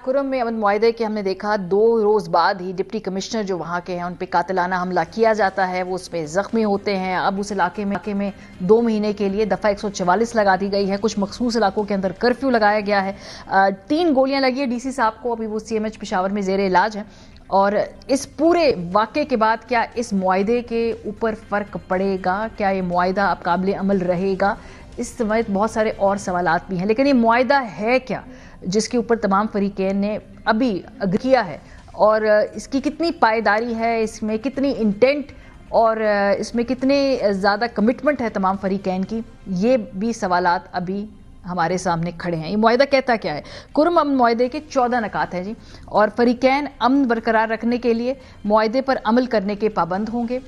खुर्रम में अमन मुआहदे के हमने देखा 2 रोज बाद ही डिप्टी कमिश्नर जो वहाँ के हैं उन पे कातिलाना हमला किया जाता है, वो उसमें जख्मी होते हैं। अब उस इलाके में 2 महीने के लिए दफ़ा 144 लगा दी गई है। कुछ मखसूस इलाकों के अंदर कर्फ्यू लगाया गया है। 3 गोलियां लगी है डीसी साहब को, अभी वो CMH पेशावर में ज़ेरे इलाज है। और इस पूरे वाक़े के बाद क्या इस मुआहदे के ऊपर फ़र्क पड़ेगा? क्या ये मुआहदा अब काबिल अमल रहेगा? इस समेत बहुत सारे और सवालात भी हैं, लेकिन ये मुआहदा है क्या जिसके ऊपर तमाम फरीकैन ने अभी अग्री किया है, और इसकी कितनी पायदारी है, इसमें कितनी इंटेंट और इसमें कितने ज़्यादा कमिटमेंट है तमाम फरीकैन की, ये भी सवालात अभी हमारे सामने खड़े हैं। ये मुआहदा कहता क्या है? खुर्रम अमन मुआहदे के 14 नकात हैं जी, और फरीकैन अमन बरकरार रखने के लिए मुआहदे पर अमल करने के पाबंद होंगे।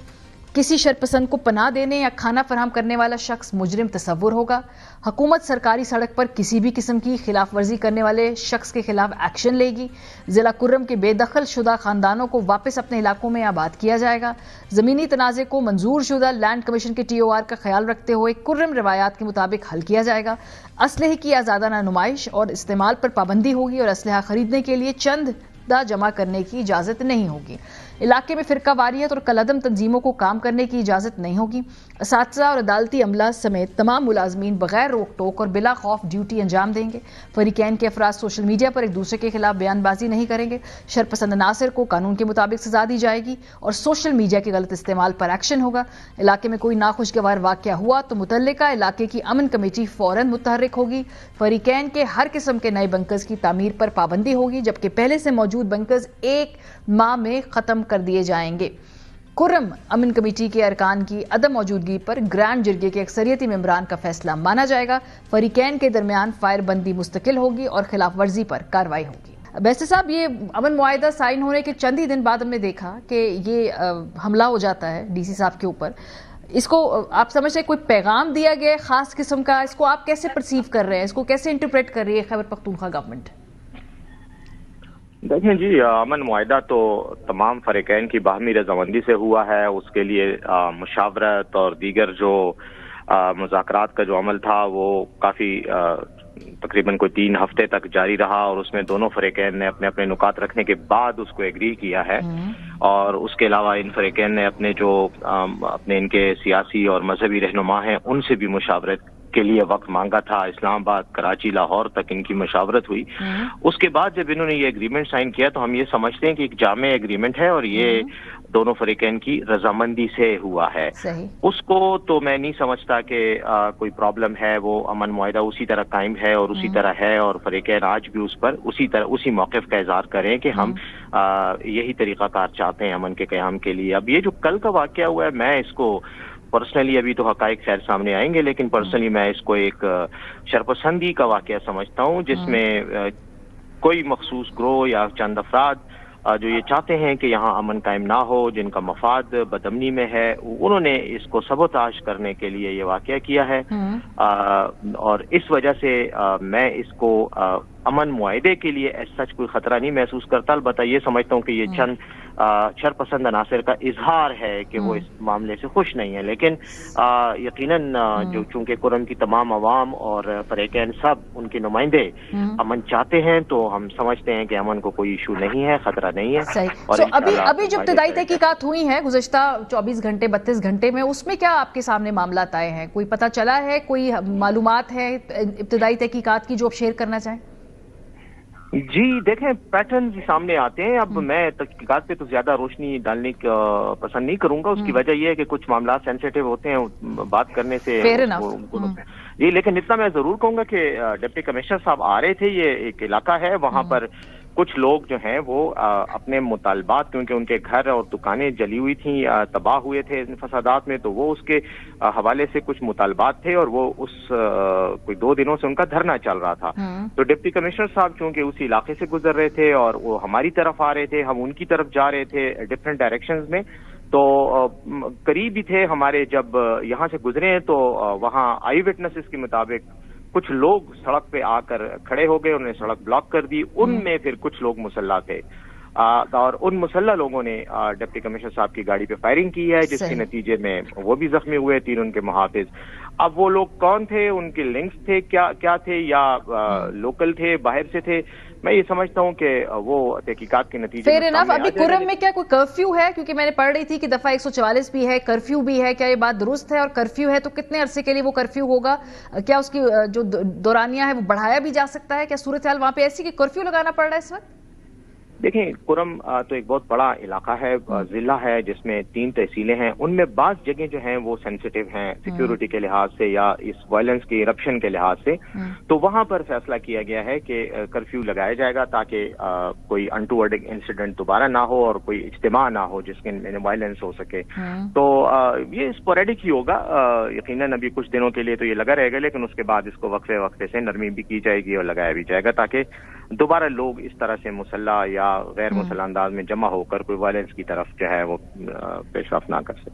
किसी शरपसंद को पनाह देने या खाना फराहम करने वाला शख्स मुजरिम तस्वुर होगा। हुकूमत सरकारी सड़क पर किसी भी किस्म की खिलाफ वर्जी करने वाले शख्स के खिलाफ एक्शन लेगी। जिला खुर्रम के बेदखल शुदा खानदानों को वापस अपने इलाकों में आबाद किया जाएगा। जमीनी तनाज़े को मंजूर शुदा लैंड कमीशन के TOR का ख्याल रखते हुए खुर्रम रिवायात के मुताबिक हल किया जाएगा। असलहे की आज़ादाना नुमाइश और इस्तेमाल पर पाबंदी होगी, और असलहा खरीदने के लिए चंद जमा करने की इजाजत नहीं होगी। इलाके में फिरका वारियत और कलअदम तंजीमों को काम करने की इजाजत नहीं होगी। असातिज़ा और अदालती अमला समेत तमाम मुलाजमीन बगैर रोक टोक और बिला खौफ ड्यूटी अंजाम देंगे। फरीकैन के अफराद सोशल मीडिया पर एक दूसरे के खिलाफ बयानबाजी नहीं करेंगे। शरपसंद नासिर को कानून के मुताबिक सजा दी जाएगी और सोशल मीडिया के गलत इस्तेमाल पर एक्शन होगा। इलाके में कोई नाखुशगवार वाक़या हुआ तो मुतल्लिका इलाके की अमन कमेटी फौरन मुतहर्रिक होगी। फरीकैन के हर किस्म के नए बंकर्स की तामीर पर पाबंदी होगी, जबकि पहले से मौजूद बंकर्स 1 माह में खत्म कर दिए जाएंगे। खुर्रम अमन कमेटी के अरकान की अदम मौजूदगी पर ग्रैंड जिरगे के अक्सरियती मेंबरान का फैसला माना जाएगा। फरीकैन के दरमियान फायरबंदी मुस्तकिल होगी और खिलाफ वर्जी पर कार्रवाई होगी। बैसे साहब, ये अमन मुआहदा साइन होने के चंद ही दिन बाद हमने देखा कि ये हमला हो जाता है DC साहब के ऊपर। इसको आप समझते हैं कोई पैगाम दिया गया है खास किस्म का? इसको आप कैसे परसीव कर रहे हैं? इसको कैसे इंटरप्रेट कर रही है खैबर पख्तूनख्वा गवर्नमेंट? देखें जी, अमन मुआहदा तो तमाम फरीकैन की बाहमी रजामंदी से हुआ है। उसके लिए मुशावरत और दीगर जो मुज़ाकरात का जो अमल था वो काफ़ी तकरीबन कोई 3 हफ्ते तक जारी रहा, और उसमें दोनों फरीकैन ने अपने अपने नुकात रखने के बाद उसको एग्री किया है। और उसके अलावा इन फरीकैन ने अपने जो अपने इनके सियासी और मजहबी रहनुमा हैं उनसे भी मुशावरत के लिए वक्त मांगा था। इस्लामाबाद, कराची, लाहौर तक इनकी मुशावरत हुई। उसके बाद जब इन्होंने ये एग्रीमेंट साइन किया तो हम ये समझते हैं कि एक जामे एग्रीमेंट है और ये दोनों फरीकैन की रजामंदी से हुआ है। उसको तो मैं नहीं समझता कि कोई प्रॉब्लम है। वो अमन मुआहदा उसी तरह कायम है और उसी तरह है, और फरीकैन आज भी उस पर उसी मौक़िफ़ का इज़हार करें कि हम यही तरीक़ाकार चाहते हैं अमन के क़याम के लिए। अब ये जो कल का वाक़या हुआ है, मैं इसको पर्सनली, अभी तो हक़ाइक़ खैर सामने आएंगे, लेकिन पर्सनली मैं इसको एक शरपसंदी का वाक़या समझता हूँ, जिसमें कोई मखसूस ग्रोह या चंद अफराद जो ये चाहते हैं कि यहाँ अमन कायम ना हो, जिनका मफाद बदअमनी में है, उन्होंने इसको सबोताश करने के लिए ये वाक़या किया है। और इस वजह से मैं इसको अमन मुआहदे के लिए सच कोई खतरा नहीं महसूस करता। अलबत्ता ये समझता हूँ कि ये चंद शरपसंद अनासर का इजहार है कि वो इस मामले से खुश नहीं है, लेकिन यकीनन जो चूंकि खुर्रम की तमाम अवाम और फरीकैन सब उनके नुमाइंदे अमन चाहते हैं, तो हम समझते हैं कि अमन को कोई इशू नहीं है, खतरा नहीं है। और अभी जो इब्तिदाई तहकीकात हुई हैं गुज़श्ता 24 घंटे 32 घंटे में, उसमें क्या आपके सामने मामला आए हैं? कोई पता चला है, कोई मालूमात है इब्तिदाई तहकीकात की जो आप शेयर करना चाहें? जी देखें, पैटर्न सामने आते हैं। अब मैं तहकीकात पे तो ज्यादा रोशनी डालने का पसंद नहीं करूंगा। उसकी वजह यह है कि कुछ मामला सेंसिटिव होते हैं बात करने से जी, लेकिन इतना मैं जरूर कहूंगा कि डिप्टी कमिश्नर साहब आ रहे थे। ये एक इलाका है, वहां पर कुछ लोग जो हैं वो अपने मुतालबात, क्योंकि उनके घर और दुकानें जली हुई थी, तबाह हुए थे इन फसादात में, तो वो उसके हवाले से कुछ मुतालबात थे और वो उस कोई 2 दिनों से उनका धरना चल रहा था। तो डिप्टी कमिश्नर साहब चूंकि उसी इलाके से गुजर रहे थे और वो हमारी तरफ आ रहे थे, हम उनकी तरफ जा रहे थे डिफरेंट डायरेक्शंस में, तो करीब ही थे हमारे। जब यहाँ से गुजरे हैं तो वहाँ आई विटनेसेस के मुताबिक कुछ लोग सड़क पे आकर खड़े हो गए, उन्होंने सड़क ब्लॉक कर दी। उनमें फिर कुछ लोग मुसल्ला थे और उन मुसल्ला लोगों ने डिप्टी कमिश्नर साहब की गाड़ी पे फायरिंग की है, जिसके नतीजे में वो भी जख्मी हुए, 3 उनके मुहाफिज। अब वो लोग कौन थे, उनके लिंक्स थे क्या थे, या लोकल थे, बाहर से थे, میں یہ سمجھتا ہوں کہ وہ تحقیقات کے نتیجے فیر انف. ابھی کرم میں کیا کوئی کرفیو ہے؟ کیونکہ میں نے پڑھ رہی تھی کہ دفعہ 144 بھی ہے، کرفیو بھی ہے. کیا یہ بات درست ہے؟ اور کرفیو ہے تو کتنے عرصے کے لیے وہ کرفیو ہوگا؟ کیا اس کی جو دورانیہ ہے وہ بڑھایا بھی جا سکتا ہے؟ کیا صورتحال وہاں پہ ایسی کہ کرفیو لگانا پڑ رہا ہے اس وقت؟ دیکھیں، کرم تو ایک بہت بڑا علاقہ ہے، ضلع ہے جس میں 3 تحصیلیں ہیں. ان میں بعض جگہیں جو ہیں وہ سینسیٹیو ہیں سیکیورٹی کے لحاظ سے یا اس وائلنس کی ایرپشن کے لحاظ سے. تو وہاں پر فیصلہ کیا گیا ہے کہ کرفیو لگایا جائے گا تاکہ کوئی انٹوورڈ انسیڈنٹ دوبارہ نہ ہو اور کوئی اجتماع نہ ہو جس کے وائلنس ہو سکے. تو یہ اسپوریڈک ہی ہوگا یقیناً. ابھی کچھ دنوں کے لیے تو یہ لگا رہے گا، لیکن اس کے بعد اس کو وقفے وقفے سے نرمی بھی کی جائے گی اور لگایا بھی جائے گا تاکہ دوبارہ لوگ اس طرح سے مسلح یا غیر مسلح انداز میں جمع ہو کر کوئی وائلنس کی طرف جو ہے وہ پیش رفت نہ کر سکے.